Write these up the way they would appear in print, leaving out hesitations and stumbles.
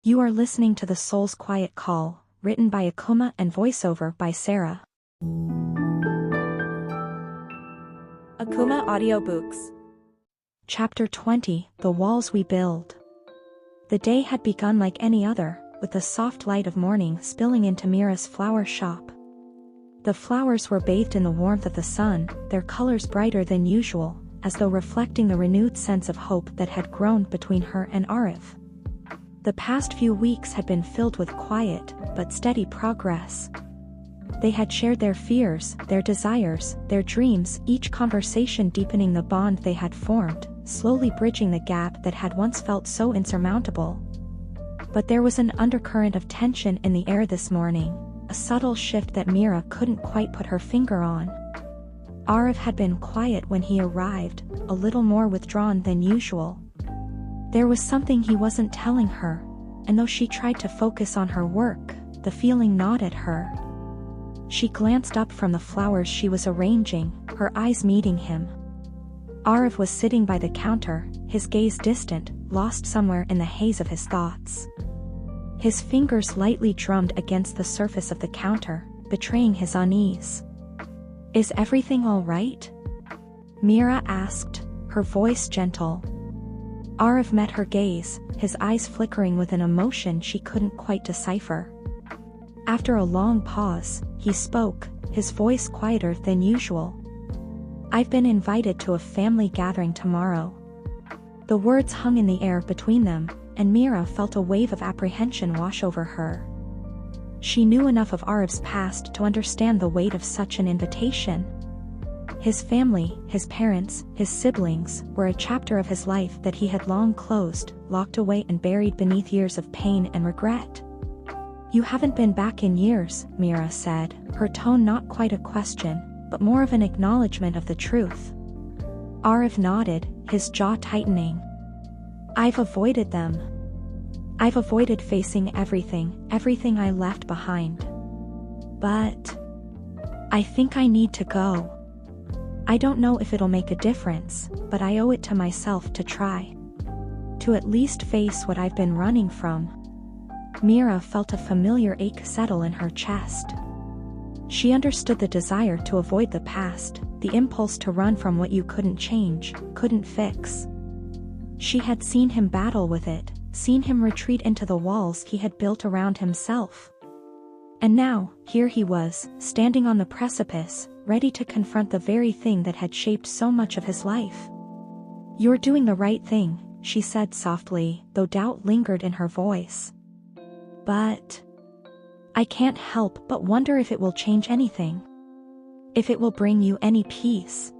You are listening to The Soul's Quiet Call, written by Akumah and voiceover by Sara. Akumah Audiobooks. Chapter 20, The Walls We Build. The day had begun like any other, with the soft light of morning spilling into Meera's flower shop. The flowers were bathed in the warmth of the sun, their colors brighter than usual, as though reflecting the renewed sense of hope that had grown between her and Aarav. The past few weeks had been filled with quiet, but steady progress. They had shared their fears, their desires, their dreams, each conversation deepening the bond they had formed, slowly bridging the gap that had once felt so insurmountable. But there was an undercurrent of tension in the air this morning, a subtle shift that Meera couldn't quite put her finger on. Aarav had been quiet when he arrived, a little more withdrawn than usual. There was something he wasn't telling her, and though she tried to focus on her work, the feeling gnawed at her. She glanced up from the flowers she was arranging, her eyes meeting him. Aarav was sitting by the counter, his gaze distant, lost somewhere in the haze of his thoughts. His fingers lightly drummed against the surface of the counter, betraying his unease. "Is everything all right?" Meera asked, her voice gentle. Aarav met her gaze, his eyes flickering with an emotion she couldn't quite decipher. After a long pause, he spoke, his voice quieter than usual. "I've been invited to a family gathering tomorrow." The words hung in the air between them, and Meera felt a wave of apprehension wash over her. She knew enough of Aarav's past to understand the weight of such an invitation. His family, his parents, his siblings, were a chapter of his life that he had long closed, locked away and buried beneath years of pain and regret. "You haven't been back in years," Meera said, her tone not quite a question, but more of an acknowledgement of the truth. Aarav nodded, his jaw tightening. "I've avoided them. I've avoided facing everything I left behind. But I think I need to go. I don't know if it'll make a difference, but I owe it to myself to try. To at least face what I've been running from." Meera felt a familiar ache settle in her chest. She understood the desire to avoid the past, the impulse to run from what you couldn't change, couldn't fix. She had seen him battle with it, seen him retreat into the walls he had built around himself. And now, here he was, standing on the precipice, ready to confront the very thing that had shaped so much of his life. "You're doing the right thing," she said softly, though doubt lingered in her voice. "But I can't help but wonder if it will change anything. If it will bring you any peace."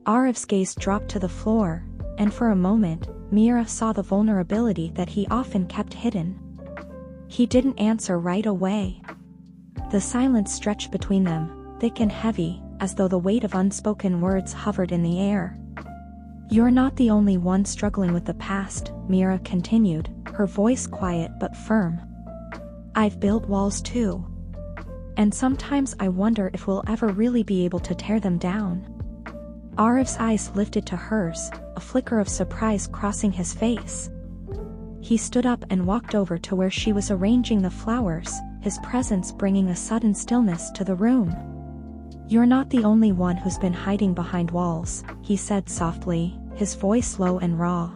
Aarav's gaze dropped to the floor, and for a moment, Meera saw the vulnerability that he often kept hidden. He didn't answer right away. The silence stretched between them, thick and heavy, as though the weight of unspoken words hovered in the air. "You're not the only one struggling with the past," Meera continued, her voice quiet but firm. "I've built walls too. And sometimes I wonder if we'll ever really be able to tear them down." Aarav's eyes lifted to hers, a flicker of surprise crossing his face. He stood up and walked over to where she was arranging the flowers, his presence bringing a sudden stillness to the room. "You're not the only one who's been hiding behind walls," he said softly, his voice low and raw.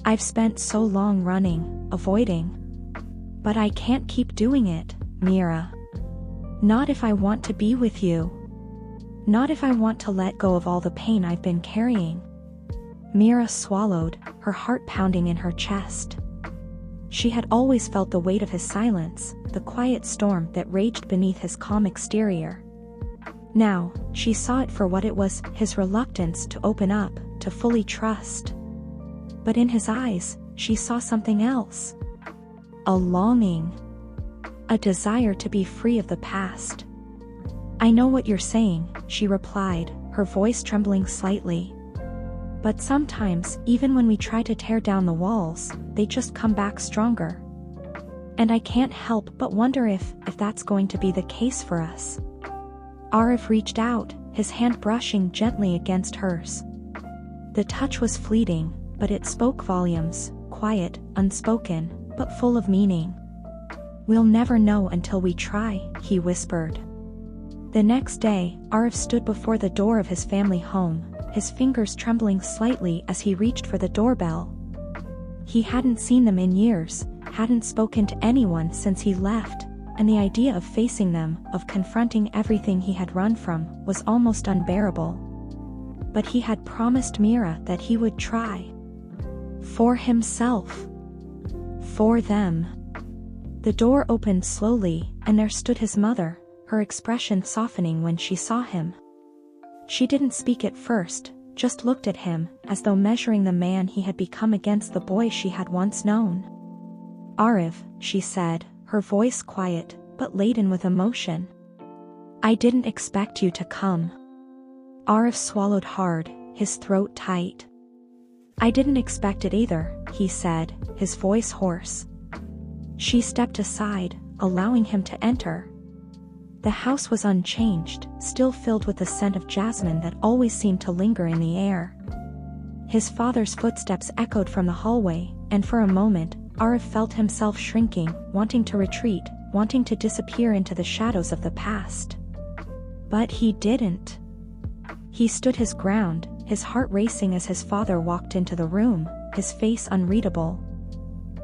"I've spent so long running, avoiding. But I can't keep doing it, Meera. Not if I want to be with you. Not if I want to let go of all the pain I've been carrying." Meera swallowed, her heart pounding in her chest. She had always felt the weight of his silence, the quiet storm that raged beneath his calm exterior. Now, she saw it for what it was, his reluctance to open up, to fully trust. But in his eyes, she saw something else. A longing. A desire to be free of the past. "I know what you're saying," she replied, her voice trembling slightly. "But sometimes, even when we try to tear down the walls, they just come back stronger. And I can't help but wonder if that's going to be the case for us." Aarav reached out, his hand brushing gently against hers. The touch was fleeting, but it spoke volumes, quiet, unspoken, but full of meaning. "We'll never know until we try," he whispered. The next day, Aarav stood before the door of his family home, his fingers trembling slightly as he reached for the doorbell. He hadn't seen them in years, hadn't spoken to anyone since he left, and the idea of facing them, of confronting everything he had run from, was almost unbearable. But he had promised Meera that he would try. For himself. For them. The door opened slowly, and there stood his mother, her expression softening when she saw him. She didn't speak at first, just looked at him, as though measuring the man he had become against the boy she had once known. "Aarav," she said, her voice quiet, but laden with emotion. "I didn't expect you to come." Aarav swallowed hard, his throat tight. "I didn't expect it either," he said, his voice hoarse. She stepped aside, allowing him to enter. The house was unchanged, still filled with the scent of jasmine that always seemed to linger in the air. His father's footsteps echoed from the hallway, and for a moment, Aarav felt himself shrinking, wanting to retreat, wanting to disappear into the shadows of the past. But he didn't. He stood his ground, his heart racing as his father walked into the room, his face unreadable.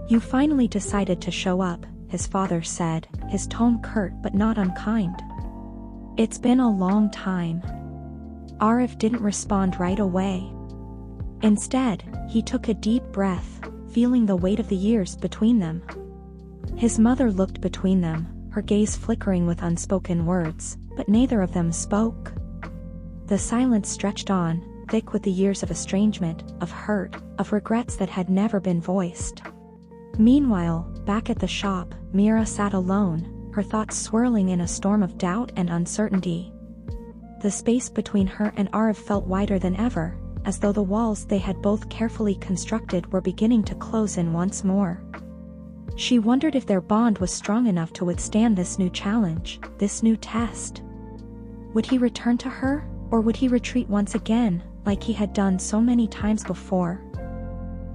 "You finally decided to show up," his father said, his tone curt but not unkind. "It's been a long time." Aarav didn't respond right away. Instead, he took a deep breath, feeling the weight of the years between them. His mother looked between them, her gaze flickering with unspoken words, but neither of them spoke. The silence stretched on, thick with the years of estrangement, of hurt, of regrets that had never been voiced. Meanwhile, back at the shop, Meera sat alone, her thoughts swirling in a storm of doubt and uncertainty. The space between her and Aarav felt wider than ever, as though the walls they had both carefully constructed were beginning to close in once more. She wondered if their bond was strong enough to withstand this new challenge, this new test. Would he return to her, or would he retreat once again, like he had done so many times before?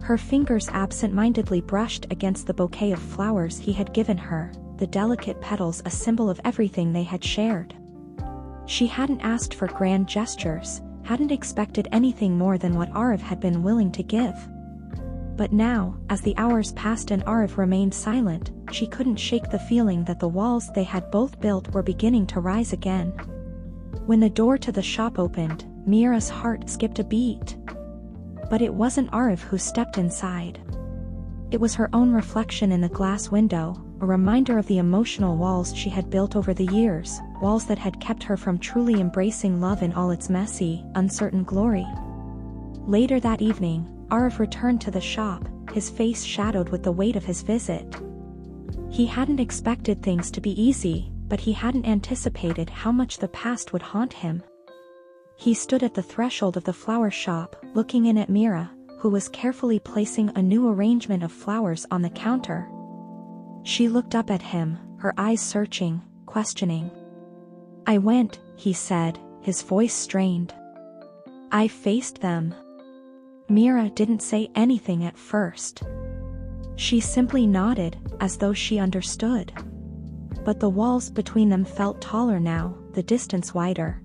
Her fingers absent-mindedly brushed against the bouquet of flowers he had given her, the delicate petals a symbol of everything they had shared. She hadn't asked for grand gestures, hadn't expected anything more than what Aarav had been willing to give. But now, as the hours passed and Aarav remained silent, she couldn't shake the feeling that the walls they had both built were beginning to rise again. When the door to the shop opened, Meera's heart skipped a beat. But it wasn't Aarav who stepped inside. It was her own reflection in the glass window, a reminder of the emotional walls she had built over the years, walls that had kept her from truly embracing love in all its messy, uncertain glory. Later that evening, Aarav returned to the shop, his face shadowed with the weight of his visit. He hadn't expected things to be easy, but he hadn't anticipated how much the past would haunt him. He stood at the threshold of the flower shop, looking in at Meera, who was carefully placing a new arrangement of flowers on the counter. She looked up at him, her eyes searching, questioning. "I went," he said, his voice strained. "I faced them." Meera didn't say anything at first. She simply nodded, as though she understood. But the walls between them felt taller now, the distance wider.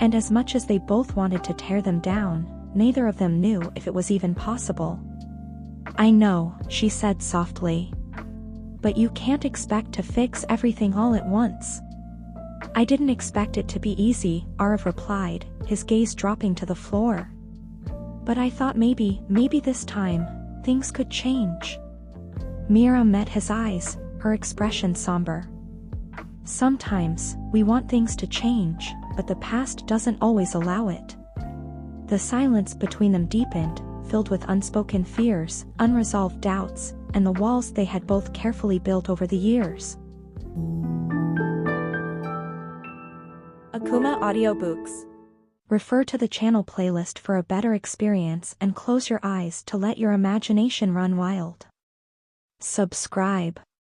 And as much as they both wanted to tear them down, neither of them knew if it was even possible. "I know," she said softly. "But you can't expect to fix everything all at once." "I didn't expect it to be easy," Aarav replied, his gaze dropping to the floor. "But I thought maybe this time, things could change." Meera met his eyes, her expression somber. "Sometimes, we want things to change, but the past doesn't always allow it." The silence between them deepened, filled with unspoken fears, unresolved doubts, and the walls they had both carefully built over the years. Akumah Audiobooks. Refer to the channel playlist for a better experience and close your eyes to let your imagination run wild. Subscribe.